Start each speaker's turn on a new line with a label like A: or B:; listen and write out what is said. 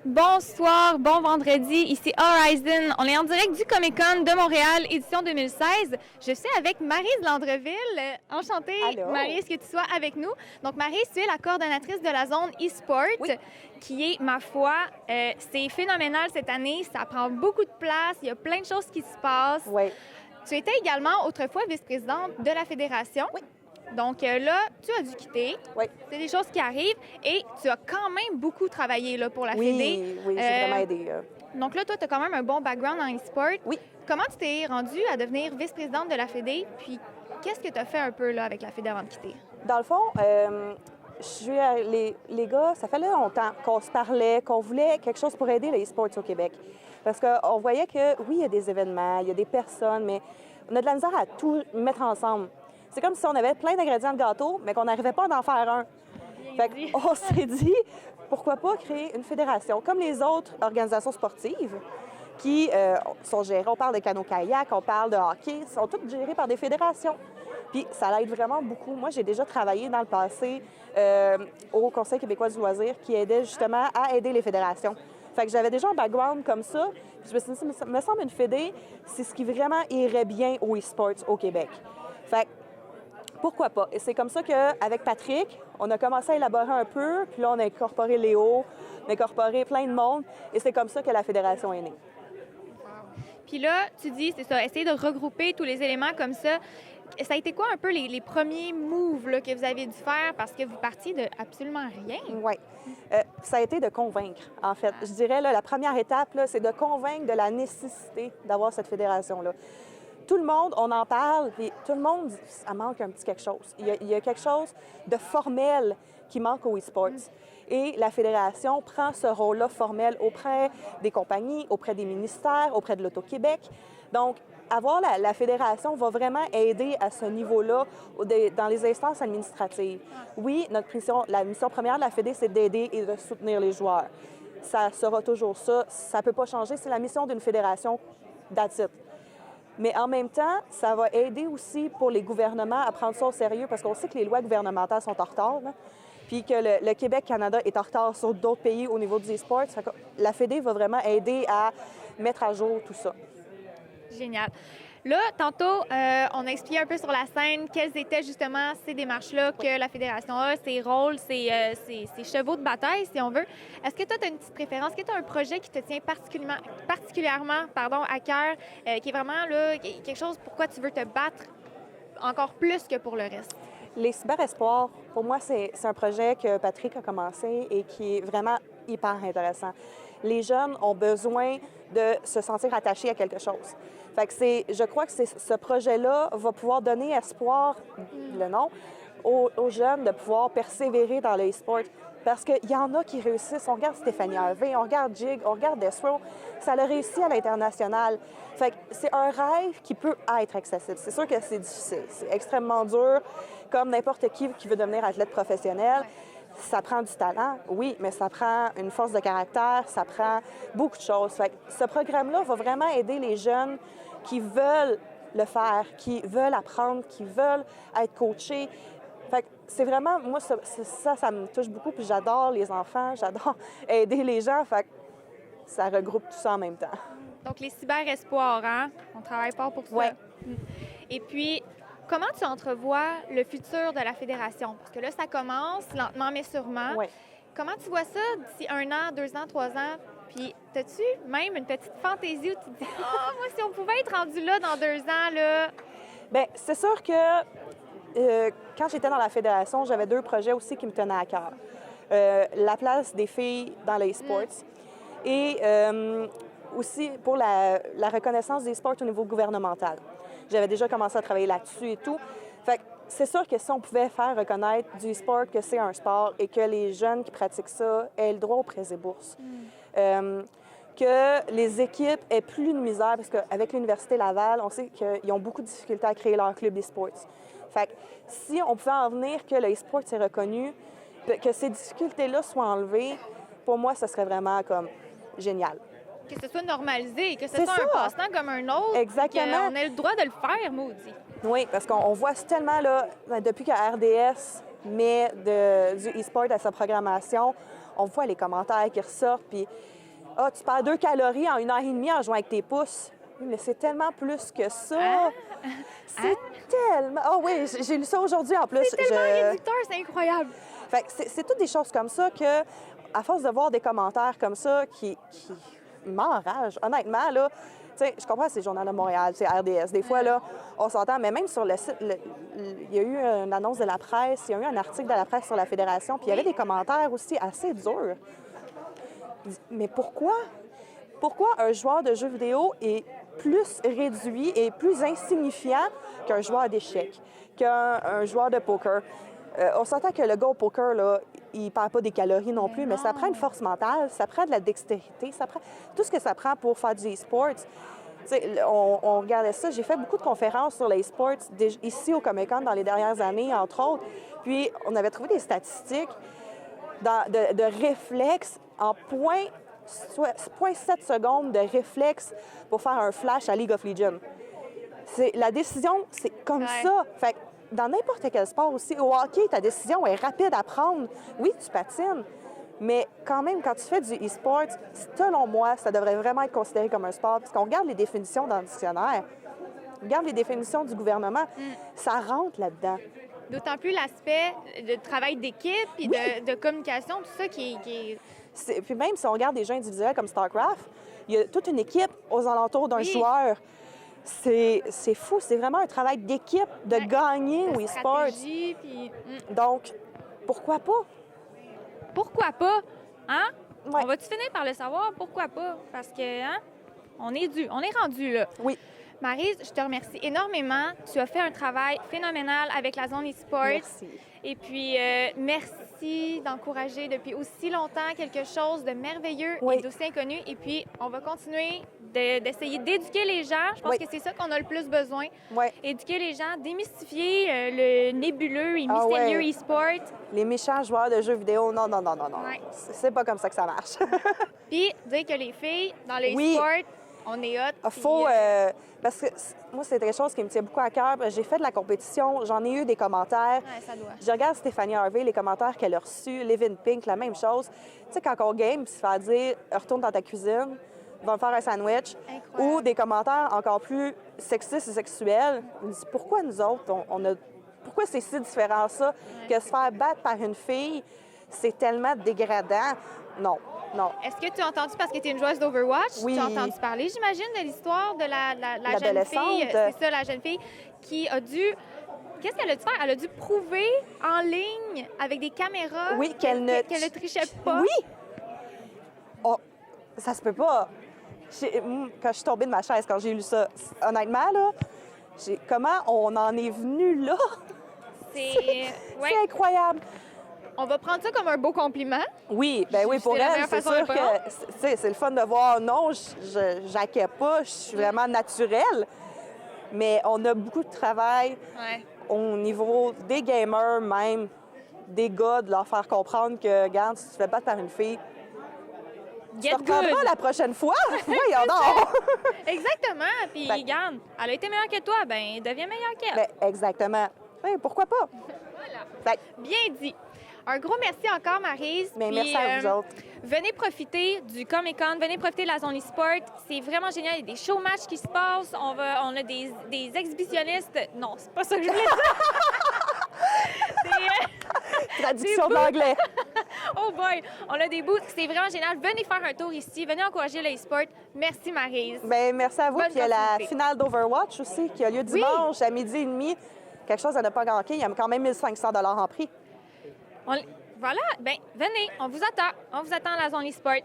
A: Bonsoir, bon vendredi, ici Horizon. On est en direct du Comic-Con de Montréal, édition 2016. Je suis avec Maryse Landreville. Enchantée,
B: Allô.
A: Maryse, que tu sois avec nous. Donc, Maryse, tu es la coordonnatrice de la zone e-sport,
B: Oui.
A: qui est, ma foi, c'est phénoménal cette année. Ça prend beaucoup de place, il y a plein de choses qui se passent.
B: Oui.
A: Tu étais également autrefois vice-présidente de la fédération.
B: Oui.
A: Donc là, tu as dû quitter.
B: Oui.
A: C'est des choses qui arrivent et tu as quand même beaucoup travaillé là, pour la Fédé.
B: Oui, j'ai vraiment aidé.
A: Donc là, toi, tu as quand même un bon background en e-sport.
B: Oui.
A: Comment tu t'es rendue à devenir vice-présidente de la Fédé? Puis qu'est-ce que tu as fait un peu là, avec la Fédé avant de quitter?
B: Dans le fond, les gars, ça fait longtemps qu'on se parlait, qu'on voulait quelque chose pour aider les e-sports au Québec. Parce qu'on voyait que, oui, il y a des événements, il y a des personnes, mais on a de la misère à tout mettre ensemble. C'est comme si on avait plein d'ingrédients de gâteau, mais qu'on n'arrivait pas à en faire un. Fait qu'on s'est dit, pourquoi pas créer une fédération, comme les autres organisations sportives qui sont gérées. On parle de canot-kayak, on parle de hockey, sont toutes gérées par des fédérations. Puis ça l'aide vraiment beaucoup. Moi, j'ai déjà travaillé dans le passé au Conseil québécois du loisir qui aidait justement à aider les fédérations. Fait que j'avais déjà un background comme ça. Puis je me suis dit, me semble une fédé, c'est ce qui vraiment irait bien au e-sports au Québec. Fait que pourquoi pas? Et c'est comme ça qu'avec Patrick, on a commencé à élaborer un peu, puis là, on a incorporé Léo, on a incorporé plein de monde, et c'est comme ça que la fédération est née.
A: Puis là, tu dis, c'est ça, essayer de regrouper tous les éléments comme ça. Ça a été quoi un peu les premiers moves là, que vous avez dû faire parce que vous partiez de absolument rien?
B: Oui. Ça a été de convaincre, en fait. Je dirais, là, la première étape, là, c'est de convaincre de la nécessité d'avoir cette fédération-là. Tout le monde, on en parle, puis tout le monde dit ça manque un petit quelque chose. Il y a quelque chose de formel qui manque au e-sports. Et la Fédération prend ce rôle-là formel auprès des compagnies, auprès des ministères, auprès de l'Auto-Québec. Donc, avoir la Fédération va vraiment aider à ce niveau-là dans les instances administratives. Oui, la mission première de la Fédé, c'est d'aider et de soutenir les joueurs. Ça sera toujours ça. Ça ne peut pas changer. C'est la mission d'une fédération that's it. Mais en même temps, ça va aider aussi pour les gouvernements à prendre ça au sérieux parce qu'on sait que les lois gouvernementales sont en retard, là, puis que le Québec-Canada est en retard sur d'autres pays au niveau du e-sport. La Fédé va vraiment aider à mettre à jour tout ça.
A: Génial. Là, tantôt, on a expliqué un peu sur la scène quelles étaient justement ces démarches-là que la Fédération a, ses rôles, ses chevaux de bataille, si on veut. Est-ce que toi, tu as une petite préférence? Est-ce que tu as un projet qui te tient particulièrement à cœur, qui est vraiment là, quelque chose pourquoi tu veux te battre encore plus que pour le reste?
B: Les cyberespoirs, pour moi, c'est un projet que Patrick a commencé et qui est vraiment hyper intéressant. Les jeunes ont besoin de se sentir attachés à quelque chose. Fait que je crois que ce projet-là va pouvoir donner espoir, le nom, aux jeunes de pouvoir persévérer dans le e-sport. Parce qu'il y en a qui réussissent. On regarde Stéphanie Harvey, on regarde Jig, on regarde Deathrow. Ça a réussi à l'international. Fait que c'est un rêve qui peut être accessible. C'est sûr que c'est difficile. C'est extrêmement dur, comme n'importe qui veut devenir athlète professionnel. Ça prend du talent, oui, mais ça prend une force de caractère, ça prend beaucoup de choses. Fait que ce programme-là va vraiment aider les jeunes qui veulent le faire, qui veulent apprendre, qui veulent être coachés. Fait que c'est vraiment, moi, ça me touche beaucoup, puis j'adore les enfants, j'adore aider les gens, fait que ça regroupe tout ça en même temps.
A: Donc, les cyberespoirs, hein? On travaille fort pour ça.
B: Oui.
A: Et puis, comment tu entrevois le futur de la Fédération? Parce que là, ça commence lentement mais sûrement.
B: Oui.
A: Comment tu vois ça d'ici 1 an, 2 ans, 3 ans? Puis, as-tu même une petite fantaisie où tu te dis « Ah, moi, si on pouvait être rendu là dans 2 ans, là... »
B: Bien, c'est sûr que quand j'étais dans la Fédération, j'avais 2 projets aussi qui me tenaient à cœur. La place des filles dans les sports et aussi pour la reconnaissance des sports au niveau gouvernemental. J'avais déjà commencé à travailler là-dessus et tout. Fait que c'est sûr que si on pouvait faire reconnaître du sport que c'est un sport et que les jeunes qui pratiquent ça aient le droit aux prêts et bourses. Que les équipes aient plus de misère, parce qu'avec l'Université Laval, on sait qu'ils ont beaucoup de difficultés à créer leur club d'e-sports. Fait que si on pouvait en venir que le e-sport est reconnu, que ces difficultés-là soient enlevées, pour moi, ce serait vraiment comme génial.
A: Que ce soit normalisé, que ce
B: C'est
A: soit
B: ça.
A: un passe-temps comme un autre.
B: Exactement.
A: Qu'on ait le droit de le faire, maudit.
B: Oui, parce qu'on voit tellement, là, depuis que RDS met du e-sport à sa programmation, on voit les commentaires qui ressortent, puis « Ah, tu perds 2 calories en 1h30 en jouant avec tes pouces. » Oui, mais c'est tellement plus que ça. C'est tellement... Ah oui, j'ai lu ça aujourd'hui en plus.
A: C'est tellement réducteur, c'est incroyable.
B: Fait que c'est toutes des choses comme ça que, à force de voir des commentaires comme ça qui m'enragent, honnêtement, là, tu sais, je comprends, c'est le Journal de Montréal, c'est RDS. Des fois, là, on s'entend, mais même sur le site, il y a eu une annonce de la presse, il y a eu un article de la presse sur la Fédération, puis il y avait des commentaires aussi assez durs. Mais pourquoi? Pourquoi un joueur de jeux vidéo est plus réduit et plus insignifiant qu'un joueur d'échecs, qu'un joueur de poker? On s'entend que le gars au poker, là, il ne perd pas des calories non plus, mais ça prend une force mentale, ça prend de la dextérité, ça prend tout ce que ça prend pour faire du e-sport. On regardait ça. J'ai fait beaucoup de conférences sur les e-sports ici au Comic-Con dans les dernières années, entre autres. Puis, on avait trouvé des statistiques de réflexes en 0,7 secondes de réflexe pour faire un flash à League of Legends. La décision, c'est comme ça. Fait que dans n'importe quel sport aussi, au hockey, ta décision est rapide à prendre. Oui, tu patines, mais quand même, quand tu fais du e-sport, selon moi, ça devrait vraiment être considéré comme un sport. Parce qu'on regarde les définitions dans le dictionnaire, on regarde les définitions du gouvernement, ça rentre là-dedans.
A: D'autant plus l'aspect de travail d'équipe et de communication, tout ça qui est...
B: Puis même si on regarde des jeux individuels comme StarCraft, il y a toute une équipe aux alentours d'un joueur. C'est fou, c'est vraiment un travail d'équipe de gagner au e-sport.
A: Puis...
B: Donc, pourquoi pas?
A: Pourquoi pas? Hein?
B: Ouais.
A: On va-tu finir par le savoir? Pourquoi pas? Parce que, hein? On est rendu là.
B: Oui.
A: Maryse, je te remercie énormément. Tu as fait un travail phénoménal avec la zone e-sport.
B: Merci.
A: Et puis, merci d'encourager depuis aussi longtemps quelque chose de merveilleux et d'aussi inconnu. Et puis, on va continuer d'essayer d'éduquer les gens. Je pense que c'est ça qu'on a le plus besoin. Éduquer les gens, démystifier le nébuleux et mystérieux e-sport.
B: Les méchants joueurs de jeux vidéo, non. C'est pas comme ça que ça marche.
A: Puis, dire que les filles, dans le e-sport, on est hot.
B: Faut, parce que moi, c'est quelque chose qui me tient beaucoup à cœur. J'ai fait de la compétition, j'en ai eu des commentaires.
A: Ça doit.
B: Je regarde Stéphanie Harvey, les commentaires qu'elle a reçus, Levin Pink, la même chose. Tu sais, quand on game, se faire dire « retourne dans ta cuisine, va me faire un sandwich », ou des commentaires encore plus sexistes et sexuels. On me dit « Pourquoi nous autres, pourquoi c'est si différent ça que se faire battre par une fille, c'est tellement dégradant? » Non.
A: Est-ce que tu as entendu, parce que tu es une joueuse d'Overwatch,
B: oui.
A: tu as entendu parler, j'imagine, de l'histoire de la jeune fille, c'est ça, la jeune fille, qui a dû... Qu'est-ce qu'elle a dû faire? Elle a dû prouver en ligne, avec des caméras, qu'elle ne trichait pas.
B: Oui! Oh, ça se peut pas. Quand je suis tombée de ma chaise, quand j'ai lu ça, honnêtement, là, comment on en est venu là? C'est incroyable.
A: On va prendre ça comme un beau compliment.
B: Oui, bien oui, pour elle, c'est sûr que c'est le fun de voir. Non, je n'acquiesce pas, je suis vraiment naturelle. Mais on a beaucoup de travail au niveau des gamers, même des gars, de leur faire comprendre que, regarde, si tu te fais battre par une fille, tu te reprendras la prochaine fois. Oui, non.
A: Exactement. Puis, regarde, elle a été meilleure que toi, ben deviens meilleure qu'elle.
B: Ben, exactement. Oui, pourquoi pas?
A: Voilà. Bien dit. Un gros merci encore, Maryse.
B: Bien, merci à vous autres.
A: Venez profiter du Comic-Con, venez profiter de la zone e-sport. C'est vraiment génial. Il y a des show-matchs qui se passent. On a des exhibitionnistes. Non, c'est pas ça que je voulais dire.
B: Traduction de l'anglais.
A: Oh boy! On a des booths. C'est vraiment génial. Venez faire un tour ici. Venez encourager le e-sport. Merci, Maryse.
B: Bien, merci à vous. Puis il y a la finale d'Overwatch aussi qui a lieu dimanche à 12h30. Quelque chose à ne pas manquer. Il y a quand même 1 500 $ en prix.
A: Voilà, bien, venez, on vous attend. On vous attend à la zone e-sport.